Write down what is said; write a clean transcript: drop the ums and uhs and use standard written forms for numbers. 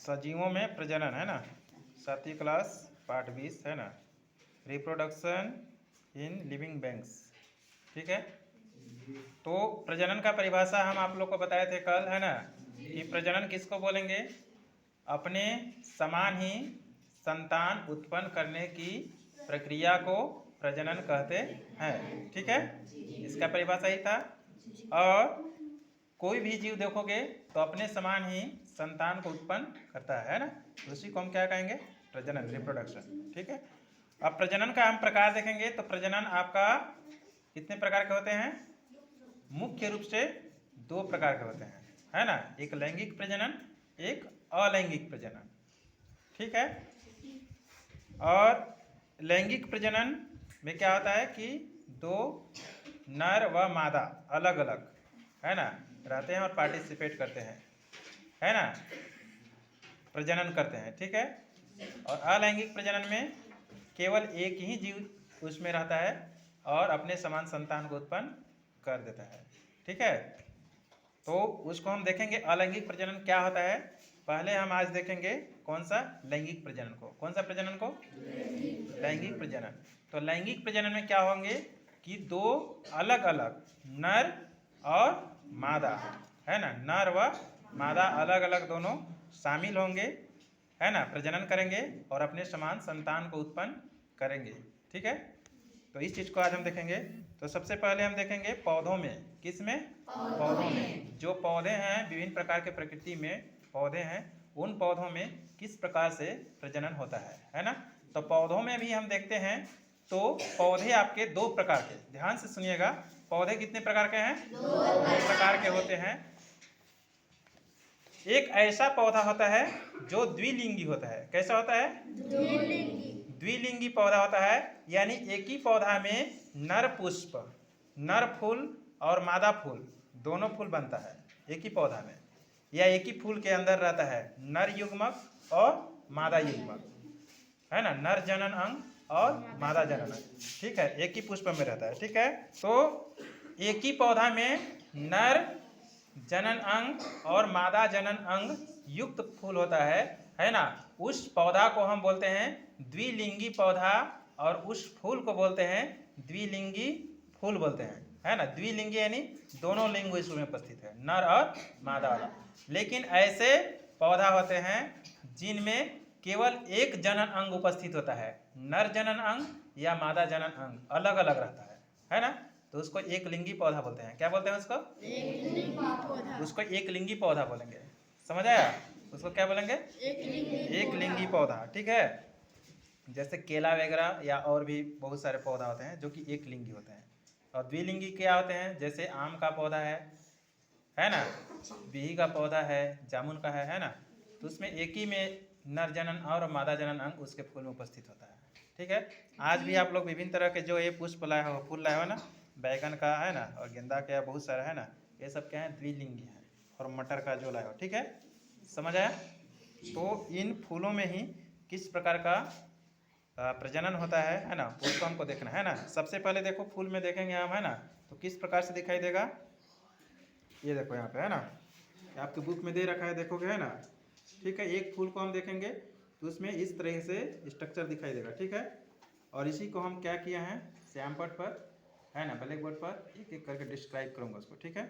सजीवों में प्रजनन है ना, 7वीं क्लास पार्ट 20 है ना, रिप्रोडक्शन इन लिविंग बींग्स। ठीक है, तो प्रजनन का परिभाषा हम आप लोग को बताए थे कल है ना, कि प्रजनन किसको बोलेंगे, अपने समान ही संतान उत्पन्न करने की प्रक्रिया को प्रजनन कहते हैं। ठीक है, इसका परिभाषा ही था। और कोई भी जीव देखोगे तो अपने समान ही संतान को उत्पन्न करता है ना, तो उसी को हम क्या कहेंगे, प्रजनन, रिप्रोडक्शन। ठीक है, अब प्रजनन का हम प्रकार देखेंगे तो प्रजनन आपका कितने प्रकार के होते हैं, मुख्य रूप से 2 प्रकार के होते हैं है ना, एक लैंगिक प्रजनन, एक अलैंगिक प्रजनन। ठीक है, और लैंगिक प्रजनन में क्या होता है कि 2 नर व मादा अलग अलग है ना रहते हैं और पार्टिसिपेट करते हैं है ना, प्रजनन करते हैं। ठीक है, और अलैंगिक प्रजनन में केवल एक ही जीव उसमें रहता है और अपने समान संतान को उत्पन्न कर देता है। ठीक है, तो उसको हम देखेंगे अलैंगिक प्रजनन क्या होता है। पहले हम आज देखेंगे कौन सा, लैंगिक प्रजनन को। कौन सा प्रजनन को, लैंगिक प्रजनन। तो लैंगिक प्रजनन में क्या होंगे कि 2 अलग अलग नर और मादा है ना, नर व मादा अलग अलग दोनों शामिल होंगे है ना, प्रजनन करेंगे और अपने समान संतान को उत्पन्न करेंगे। ठीक है, तो इस चीज़ को आज हम देखेंगे। तो सबसे पहले हम देखेंगे पौधों में, किस में, पौधों में। जो पौधे हैं, विभिन्न प्रकार के प्रकृति में पौधे हैं, उन पौधों में किस प्रकार से प्रजनन होता है ना। तो पौधों में भी हम देखते हैं, तो पौधे आपके 2 प्रकार के, ध्यान से सुनिएगा, पौधे कितने प्रकार के हैं, 2 प्रकार के होते हैं। एक ऐसा पौधा होता है जो द्विलिंगी होता है। कैसा होता है, द्विलिंगी पौधा होता है, यानी एक ही पौधा में नर पुष्प, नर फूल और मादा फूल दोनों फूल बनता है एक ही पौधा में, या एक ही फूल के अंदर रहता है नर युग्मक और मादा युग्मक है ना, नर जनन अंग और मादा जनन अंग। ठीक है, एक ही पुष्प में रहता है। ठीक है, तो एक ही पौधा में नर जनन अंग और मादा जनन अंग युक्त फूल होता है ना, उस पौधा को हम बोलते हैं द्विलिंगी पौधा, और उस फूल को बोलते हैं द्विलिंगी फूल बोलते हैं है ना। द्विलिंगी यानी दोनों लिंग इसमें उपस्थित है, नर और मादा वाला। लेकिन ऐसे पौधा होते हैं जिनमें केवल एक जनन अंग उपस्थित होता है, नर जनन अंग या मादा जनन अंग अलग अलग रहता है ना, तो उसको एक लिंगी पौधा बोलते हैं। क्या बोलते हैं उसको, उसको एक लिंगी पौधा बोलेंगे। समझ आया, उसको क्या बोलेंगे, एक लिंगी पौधा। ठीक है, जैसे केला वगैरह या और भी बहुत सारे पौधा होते हैं जो कि एक लिंगी होते हैं। और द्विलिंगी क्या होते हैं, जैसे आम का पौधा है ना, बिही का पौधा है, जामुन का है ना, तो उसमें एक ही में नर जनन और मादा जनन अंग उसके फूल में उपस्थित होता है। ठीक है, आज भी आप लोग विभिन्न तरह के जो ये पुष्प लाए हो, फूल लाए हो ना, बैगन का है ना और गेंदा का बहुत सारा है ना, ये सब क्या है, द्विलिंगी है। और मटर का जो लाए हो, ठीक है, समझ आया। तो इन फूलों में ही किस प्रकार का प्रजनन होता है ना, उसको हमको देखना है ना। सबसे पहले देखो फूल में देखेंगे हम है ना, तो किस प्रकार से दिखाई देगा, ये देखो यहाँ पे है ना, आपके बुक में दे रखा है, देखोगे है ना। ठीक है, एक फूल को हम देखेंगे तो उसमें इस तरह से स्ट्रक्चर दिखाई देगा। ठीक है, और इसी को हम क्या किया है, श्यामपट पर है ना, ब्लैक बोर्ड पर एक एक करके डिस्क्राइब करूँगा उसको। ठीक है।